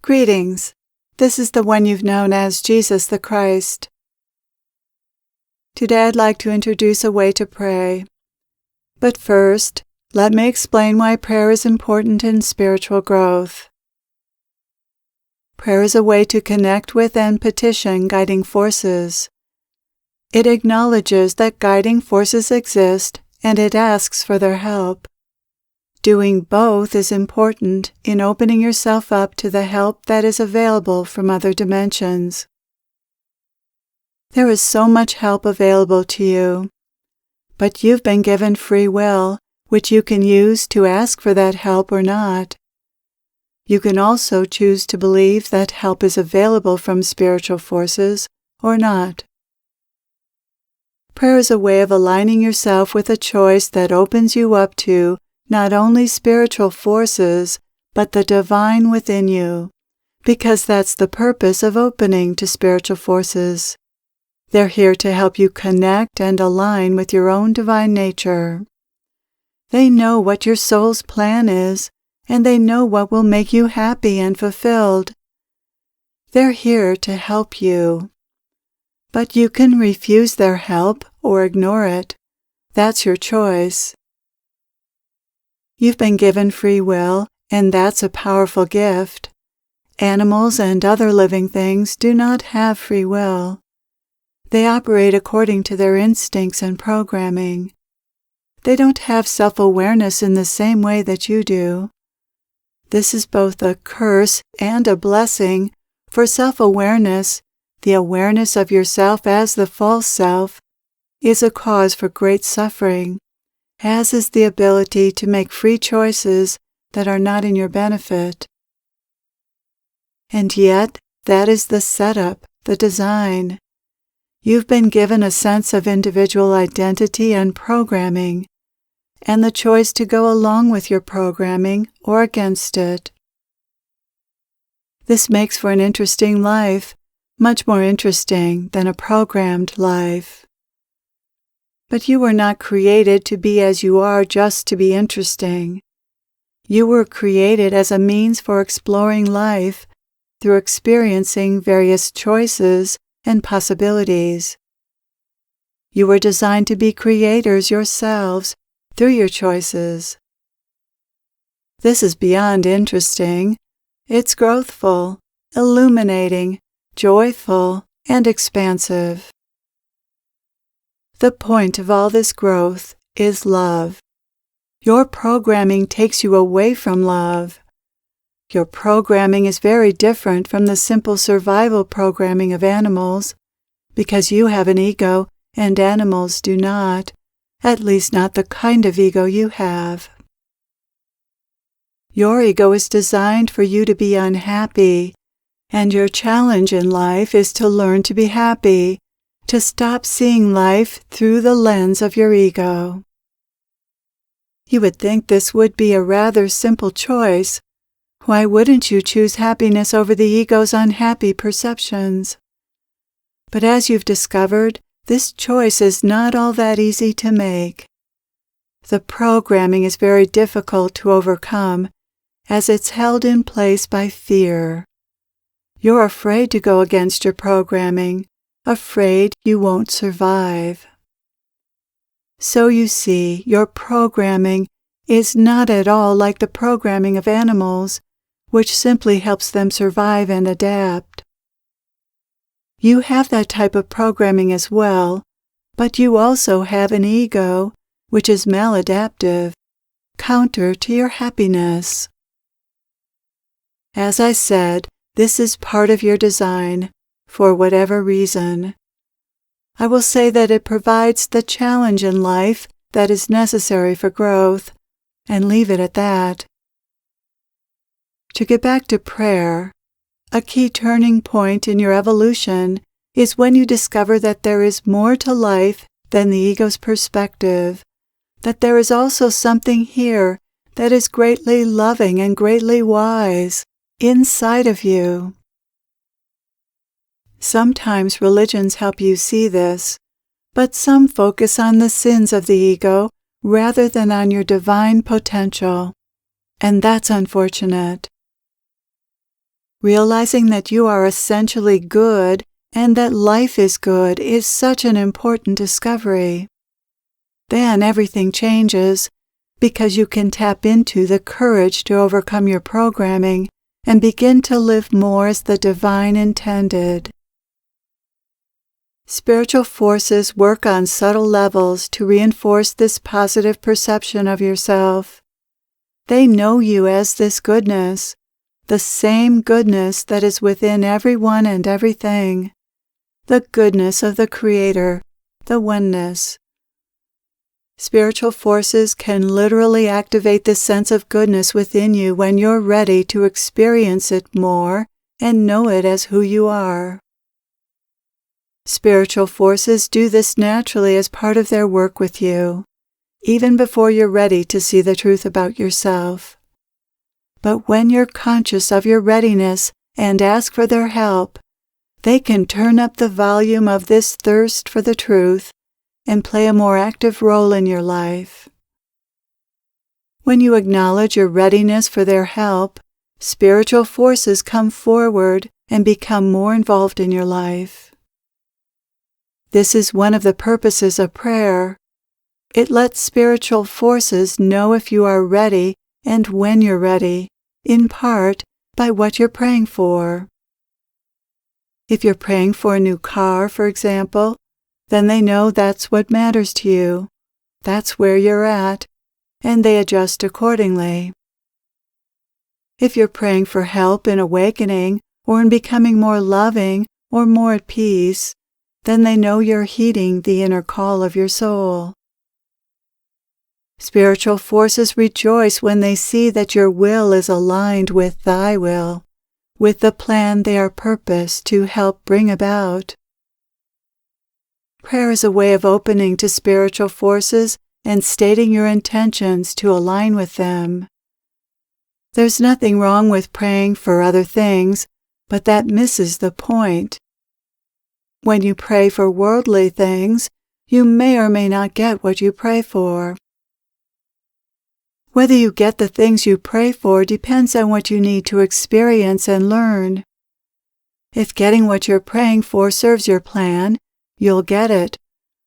Greetings. This is the one you've known as Jesus the Christ. Today I'd like to introduce a way to pray. But first, let me explain why prayer is important in spiritual growth. Prayer is a way to connect with and petition guiding forces. It acknowledges that guiding forces exist and it asks for their help. Doing both is important in opening yourself up to the help that is available from other dimensions. There is so much help available to you, but you've been given free will, which you can use to ask for that help or not. You can also choose to believe that help is available from spiritual forces or not. Prayer is a way of aligning yourself with a choice that opens you up to not only spiritual forces, but the divine within you, because that's the purpose of opening to spiritual forces. They're here to help you connect and align with your own divine nature. They know what your soul's plan is, and they know what will make you happy and fulfilled. They're here to help you. But you can refuse their help or ignore it. That's your choice. You've been given free will, and that's a powerful gift. Animals and other living things do not have free will. They operate according to their instincts and programming. They don't have self-awareness in the same way that you do. This is both a curse and a blessing, for self-awareness, the awareness of yourself as the false self, is a cause for great suffering, as is the ability to make free choices that are not in your benefit. And yet, that is the setup, the design. You've been given a sense of individual identity and programming, and the choice to go along with your programming or against it. This makes for an interesting life, much more interesting than a programmed life. But you were not created to be as you are just to be interesting. You were created as a means for exploring life through experiencing various choices and possibilities. You were designed to be creators yourselves through your choices. This is beyond interesting. It's growthful, illuminating, joyful, and expansive. The point of all this growth is love. Your programming takes you away from love. Your programming is very different from the simple survival programming of animals, because you have an ego and animals do not, at least not the kind of ego you have. Your ego is designed for you to be unhappy, and your challenge in life is to learn to be happy, to stop seeing life through the lens of your ego. You would think this would be a rather simple choice. Why wouldn't you choose happiness over the ego's unhappy perceptions? But as you've discovered, this choice is not all that easy to make. The programming is very difficult to overcome, as it's held in place by fear. You're afraid to go against your programming, afraid you won't survive. So you see, your programming is not at all like the programming of animals, which simply helps them survive and adapt. You have that type of programming as well, but you also have an ego, which is maladaptive, counter to your happiness. As I said, this is part of your design, for whatever reason. I will say that it provides the challenge in life that is necessary for growth, and leave it at that. To get back to prayer, a key turning point in your evolution is when you discover that there is more to life than the ego's perspective, that there is also something here that is greatly loving and greatly wise inside of you. Sometimes religions help you see this, but some focus on the sins of the ego rather than on your divine potential, and that's unfortunate. Realizing that you are essentially good and that life is good is such an important discovery. Then everything changes because you can tap into the courage to overcome your programming and begin to live more as the divine intended. Spiritual forces work on subtle levels to reinforce this positive perception of yourself. They know you as this goodness, the same goodness that is within everyone and everything, the goodness of the Creator, the Oneness. Spiritual forces can literally activate this sense of goodness within you when you're ready to experience it more and know it as who you are. Spiritual forces do this naturally as part of their work with you, even before you're ready to see the truth about yourself. But when you're conscious of your readiness and ask for their help, they can turn up the volume of this thirst for the truth and play a more active role in your life. When you acknowledge your readiness for their help, spiritual forces come forward and become more involved in your life. This is one of the purposes of prayer. It lets spiritual forces know if you are ready and when you're ready, in part by what you're praying for. If you're praying for a new car, for example, then they know that's what matters to you. That's where you're at, and they adjust accordingly. If you're praying for help in awakening or in becoming more loving or more at peace, then they know you're heeding the inner call of your soul. Spiritual forces rejoice when they see that your will is aligned with Thy will, with the plan they are purposed to help bring about. Prayer is a way of opening to spiritual forces and stating your intentions to align with them. There's nothing wrong with praying for other things, but that misses the point. When you pray for worldly things, you may or may not get what you pray for. Whether you get the things you pray for depends on what you need to experience and learn. If getting what you're praying for serves your plan, you'll get it,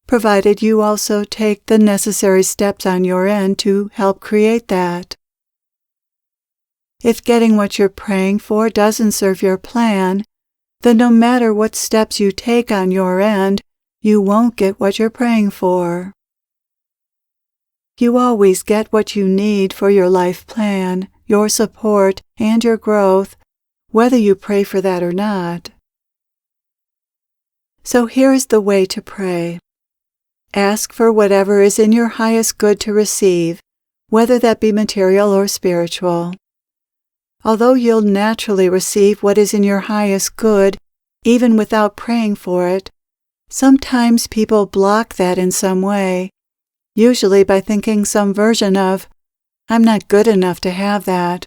provided you also take the necessary steps on your end to help create that. If getting what you're praying for doesn't serve your plan, then no matter what steps you take on your end, you won't get what you're praying for. You always get what you need for your life plan, your support, and your growth, whether you pray for that or not. So here is the way to pray. Ask for whatever is in your highest good to receive, whether that be material or spiritual. Although you'll naturally receive what is in your highest good, even without praying for it, sometimes people block that in some way, usually by thinking some version of, "I'm not good enough to have that,"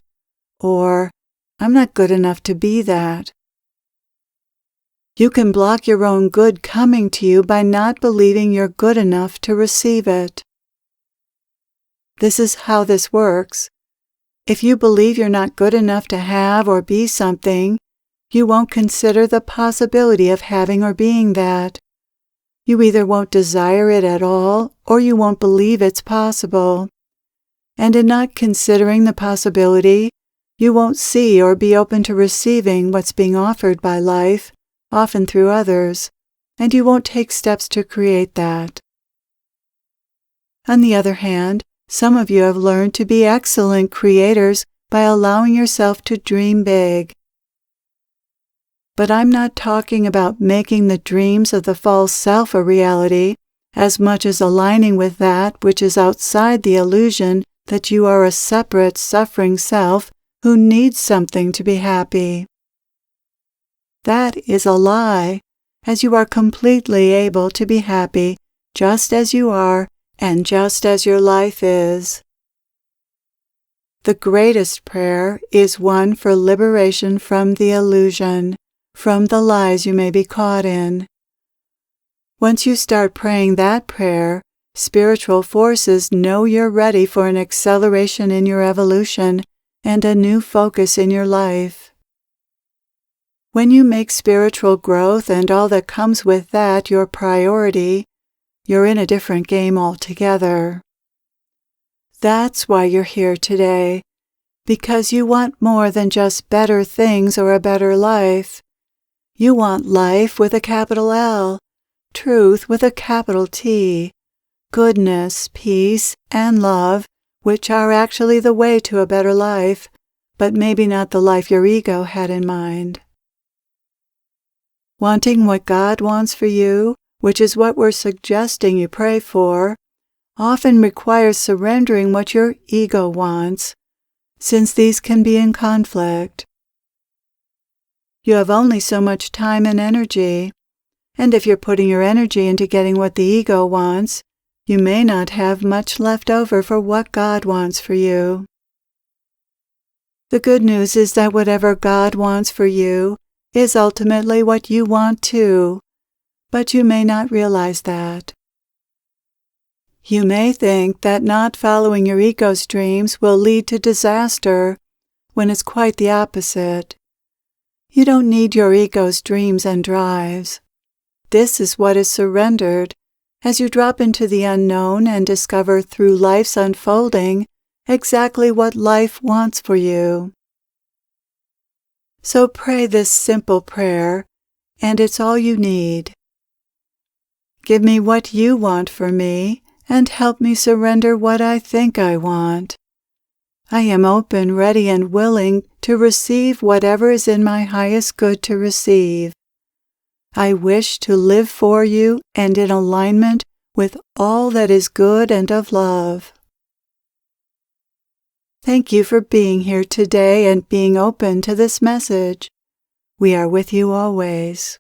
or "I'm not good enough to be that." You can block your own good coming to you by not believing you're good enough to receive it. This is how this works. If you believe you're not good enough to have or be something, you won't consider the possibility of having or being that. You either won't desire it at all, or you won't believe it's possible. And in not considering the possibility, you won't see or be open to receiving what's being offered by life, often through others, and you won't take steps to create that. On the other hand, some of you have learned to be excellent creators by allowing yourself to dream big. But I'm not talking about making the dreams of the false self a reality, as much as aligning with that which is outside the illusion that you are a separate, suffering self who needs something to be happy. That is a lie, as you are completely able to be happy just as you are and just as your life is. The greatest prayer is one for liberation from the illusion, from the lies you may be caught in. Once you start praying that prayer, spiritual forces know you're ready for an acceleration in your evolution and a new focus in your life. When you make spiritual growth and all that comes with that your priority, you're in a different game altogether. That's why you're here today, because you want more than just better things or a better life. You want life with a capital L, truth with a capital T, goodness, peace, and love, which are actually the way to a better life, but maybe not the life your ego had in mind. Wanting what God wants for you, which is what we're suggesting you pray for, often requires surrendering what your ego wants, since these can be in conflict. You have only so much time and energy, and if you're putting your energy into getting what the ego wants, you may not have much left over for what God wants for you. The good news is that whatever God wants for you is ultimately what you want too, but you may not realize that. You may think that not following your ego's dreams will lead to disaster, when it's quite the opposite. You don't need your ego's dreams and drives. This is what is surrendered as you drop into the unknown and discover through life's unfolding exactly what life wants for you. So pray this simple prayer, and it's all you need. Give me what you want for me, and help me surrender what I think I want. I am open, ready, and willing to receive whatever is in my highest good to receive. I wish to live for you and in alignment with all that is good and of love. Thank you for being here today and being open to this message. We are with you always.